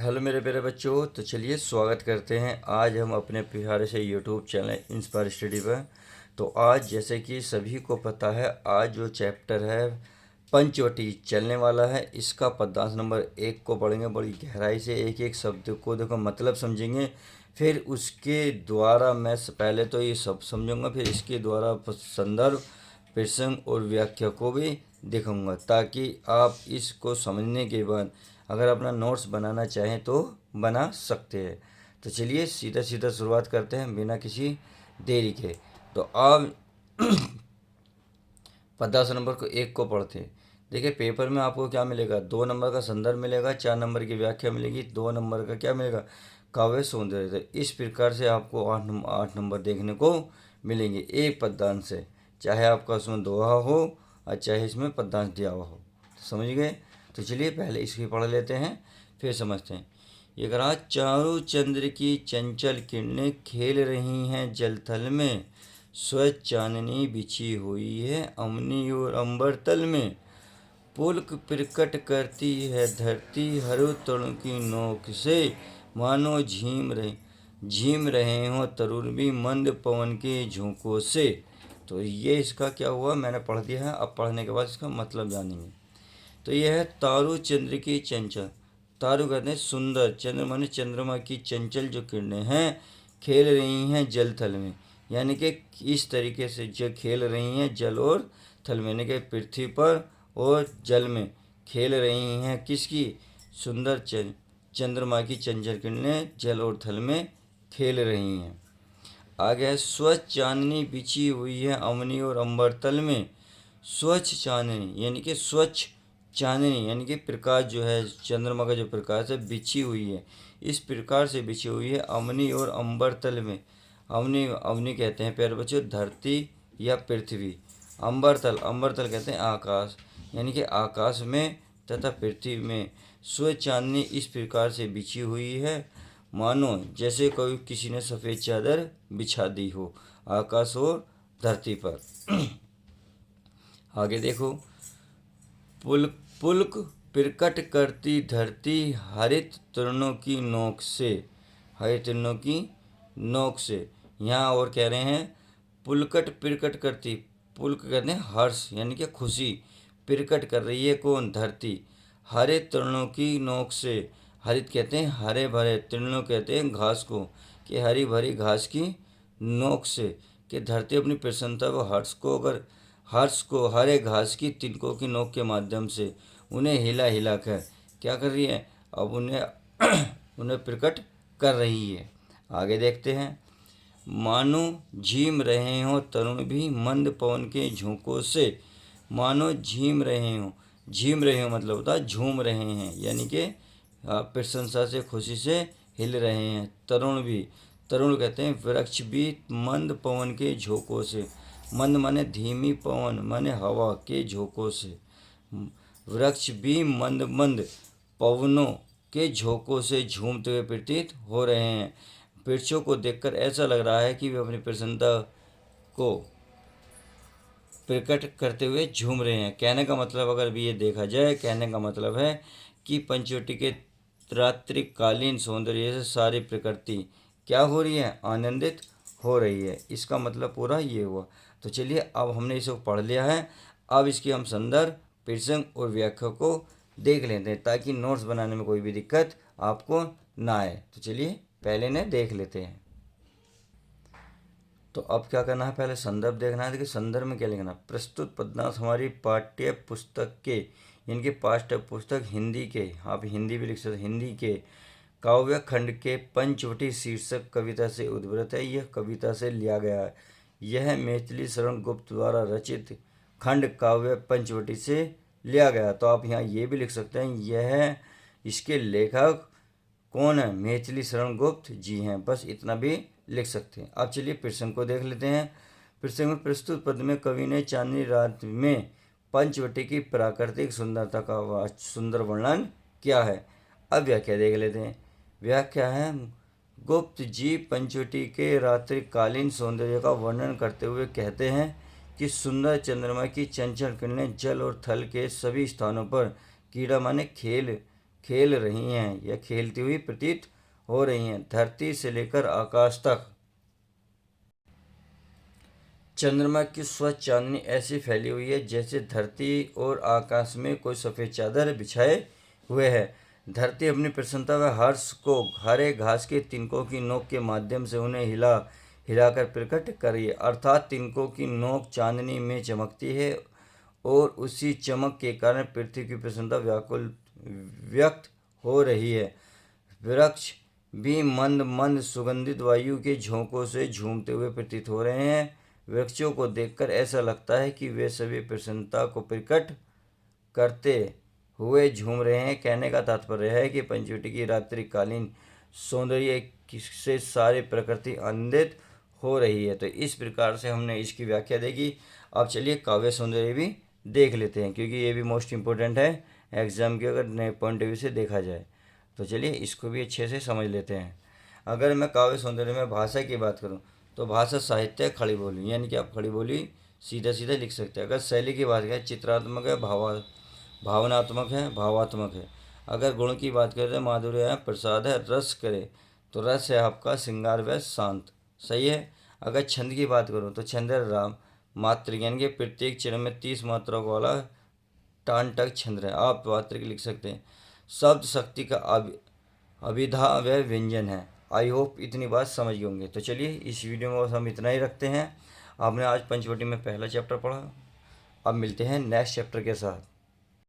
Hello मेरे प्यारे बच्चों। तो चलिए स्वागत करते हैं आज हम अपने प्यारे से यूट्यूब चैनल इंस्पायर स्टडी पर। तो आज जैसे कि सभी को पता है, आज जो चैप्टर है पंचवटी चलने वाला है। इसका पद्यांश नंबर 1 को पढ़ेंगे बड़ी गहराई से, एक एक शब्द को देखो मतलब समझेंगे। फिर उसके द्वारा मैं पहले तो ये सब समझूंगा, फिर इसके द्वारा संदर्भ, प्रसंग और व्याख्या को भी दिखाऊंगा, ताकि आप इसको समझने के बाद अगर अपना नोट्स बनाना चाहें तो बना सकते हैं। तो चलिए सीधा सीधा शुरुआत करते हैं बिना किसी देरी के। तो आप पचास नंबर को 1 को पढ़ते हैं। देखिए पेपर में आपको क्या मिलेगा, 2 नंबर का संदर्भ मिलेगा, 4 नंबर की व्याख्या मिलेगी, 2 नंबर का क्या मिलेगा, काव्य सौंदर्य। तो इस प्रकार से आपको 8 नंबर देखने को मिलेंगे एक पद्यांश से, चाहे आपका उसमें दोहा हो और चाहे इसमें पद्यांश दिया हुआ हो। तो समझ गए। तो चलिए पहले इसकी पढ़ लेते हैं फिर समझते हैं। ये कहा, चारों चंद्र की चंचल किरणें खेल रही हैं जल थल में, स्वच्छ चांदनी बिछी हुई है अमनी और अंबर तल में, पुलक प्रकट करती है धरती हरु तरुण की नोक से, मानो झीम रहे हो तरुण भी मंद पवन के झोंकों से। तो ये इसका क्या हुआ, मैंने पढ़ दिया है। अब पढ़ने के बाद इसका मतलब जानेंगे। तो यह है तारू चंद्र की चंचल। तारू कहते हैं सुंदर, चंद्र माने चंद्रमा की चंचल जो किरणें हैं खेल रही हैं जल थल में, यानी कि इस तरीके से जो खेल रही हैं जल और थल में, यानी कि पृथ्वी पर और जल में खेल रही हैं किसकी, सुंदर चंद्रमा की चंचल किरणें जल और थल में खेल रही हैं। आगे है, स्वच्छ चांदनी बिछी हुई है अमनी और अंबर तल में। स्वच्छ चांदनी यानी कि स्वच्छ चांदनी यानी कि प्रकाश जो है, चंद्रमा का जो प्रकाश है बिछी हुई है, इस प्रकार से बिछी हुई है अमनी और अंबर तल में। अवनी अवनी कहते हैं प्यारे बच्चों धरती या पृथ्वी। अंबर तल कहते हैं आकाश, यानी कि आकाश में तथा पृथ्वी में स्वच्छ चांदनी इस प्रकार से बिछी हुई है, मानो जैसे कोई किसी ने सफ़ेद चादर बिछा दी हो आकाश और धरती पर। आगे देखो, पुलक प्रकट करती धरती हरित तृणों की नोक से, हरित तृणों की नोक से। यहाँ और कह रहे हैं पुलकट प्रकट करती, पुलक कहते हैं हर्ष यानी कि खुशी, प्रकट कर रही है कौन, धरती, हरित तृणों की नोक से। हरित कहते हैं हरे भरे, तृणों कहते हैं घास को, कि हरी भरी घास की नोक से, कि धरती अपनी प्रसन्नता व हर्ष को हरे घास की तिनकों की नोक के माध्यम से उन्हें हिला हिला कर क्या कर रही है, अब उन्हें प्रकट कर रही है। आगे देखते हैं, मानो झीम रहे हो तरुण भी मंद पवन के झोंकों से। मानो झीम रहे हो मतलब होता है झूम रहे हैं, यानी कि प्रशंसा से खुशी से हिल रहे हैं। तरुण कहते हैं वृक्ष भी मंद पवन के झोंकों से। मंद माने धीमी, पवन माने हवा के झोंकों से। वृक्ष भी मंद मंद पवनों के झोंकों से झूमते हुए प्रतीत हो रहे हैं। वृक्षों को देखकर ऐसा लग रहा है कि वे अपनी प्रसन्नता को प्रकट करते हुए झूम रहे हैं। कहने का मतलब अगर भी ये देखा जाए, कहने का मतलब है कि पंचवटी के रात्रिकालीन सौंदर्य से सारी प्रकृति क्या हो रही है, आनंदित हो रही है। इसका मतलब पूरा ये हुआ। तो चलिए अब हमने इसे पढ़ लिया है, अब इसकी हम संदर्भ, प्रसंग और व्याख्या को देख लेते हैं, ताकि नोट्स बनाने में कोई भी दिक्कत आपको ना आए। तो चलिए पहले ने देख लेते हैं। तो अब क्या करना है, पहले संदर्भ देखना है। देखिए संदर्भ में क्या लिखना, प्रस्तुत पद्यांश हमारी पाठ्य पुस्तक के, इनके पाठ्य पुस्तक हिंदी के, आप हिंदी भी लिख सकते, हिंदी के काव्य खंड के पंचवटी शीर्षक कविता से उद्भूत है। यह कविता से लिया गया है। यह मैथिली शरण गुप्त द्वारा रचित खंड काव्य पंचवटी से लिया गया। तो आप यहाँ ये भी लिख सकते हैं, यह इसके लेखक कौन है, मैथिली शरण गुप्त जी हैं, बस इतना भी लिख सकते हैं। अब चलिए प्रसंग को देख लेते हैं। प्रसंग में प्रस्तुत पद में कवि ने चांदनी रात में पंचवटी की प्राकृतिक सुंदरता का सुंदर वर्णन किया है। अब व्याख्या देख लेते हैं। व्याख्या है, गुप्त जी पंचवटी के रात्रिकालीन सौंदर्य का वर्णन करते हुए कहते हैं कि सुंदर चंद्रमा की चंचल किरणें जल और थल के सभी स्थानों पर कीड़ा माने खेल खेल रही हैं या खेलती हुई प्रतीत हो रही हैं। धरती से लेकर आकाश तक चंद्रमा की स्वच्छ चांदनी ऐसी फैली हुई है जैसे धरती और आकाश में कोई सफ़ेद चादर बिछाए हुए है। धरती अपनी प्रसन्नता व हर्ष को हरे घास के तिनकों की नोक के माध्यम से उन्हें हिला हिलाकर प्रकट कर रही है, अर्थात तिनकों की नोक चांदनी में चमकती है और उसी चमक के कारण पृथ्वी की प्रसन्नता व्याकुल व्यक्त हो रही है। वृक्ष भी मंद मंद सुगंधित वायु के झोंकों से झूमते हुए प्रतीत हो रहे हैं। वृक्षों को देखकर ऐसा लगता है कि वे सभी प्रसन्नता को प्रकट करते हुए झूम रहे हैं। कहने का तात्पर्य है कि पंचवटी की रात्रिकालीन सौंदर्य से सारी प्रकृति आनंदित हो रही है। तो इस प्रकार से हमने इसकी व्याख्या देखी। अब चलिए काव्य सौंदर्य भी देख लेते हैं, क्योंकि ये भी मोस्ट इम्पोर्टेंट है एग्जाम के अगर नए पॉइंट ऑफ व्यू से देखा जाए। तो चलिए इसको भी अच्छे से समझ लेते हैं। अगर मैं काव्य सौंदर्य में भाषा की बात करूं तो भाषा साहित्य खड़ी बोली, यानी कि आप खड़ी बोली सीधा सीधा लिख सकते हैं। अगर शैली की बात करें, चित्रात्मक है, भावनात्मक है, भावात्मक है। अगर गुण की बात करें तो माधुर्य है, प्रसाद है, रस करे तो रस है आपका श्रृंगार व शांत, सही है। अगर छंद की बात करूँ तो छंद है राम मात्र, यानी कि प्रत्येक चरण में 30 मात्राओं वाला टांटक छंद है, आप मात्रिक लिख सकते हैं। शब्द शक्ति का अभिधा व व्यंजन है। आई होप इतनी बात समझ गए होंगे। तो चलिए इस वीडियो में बस हम इतना ही रखते हैं। आपने आज पंचवटी में पहला चैप्टर पढ़ा, अब मिलते हैं नेक्स्ट चैप्टर के साथ।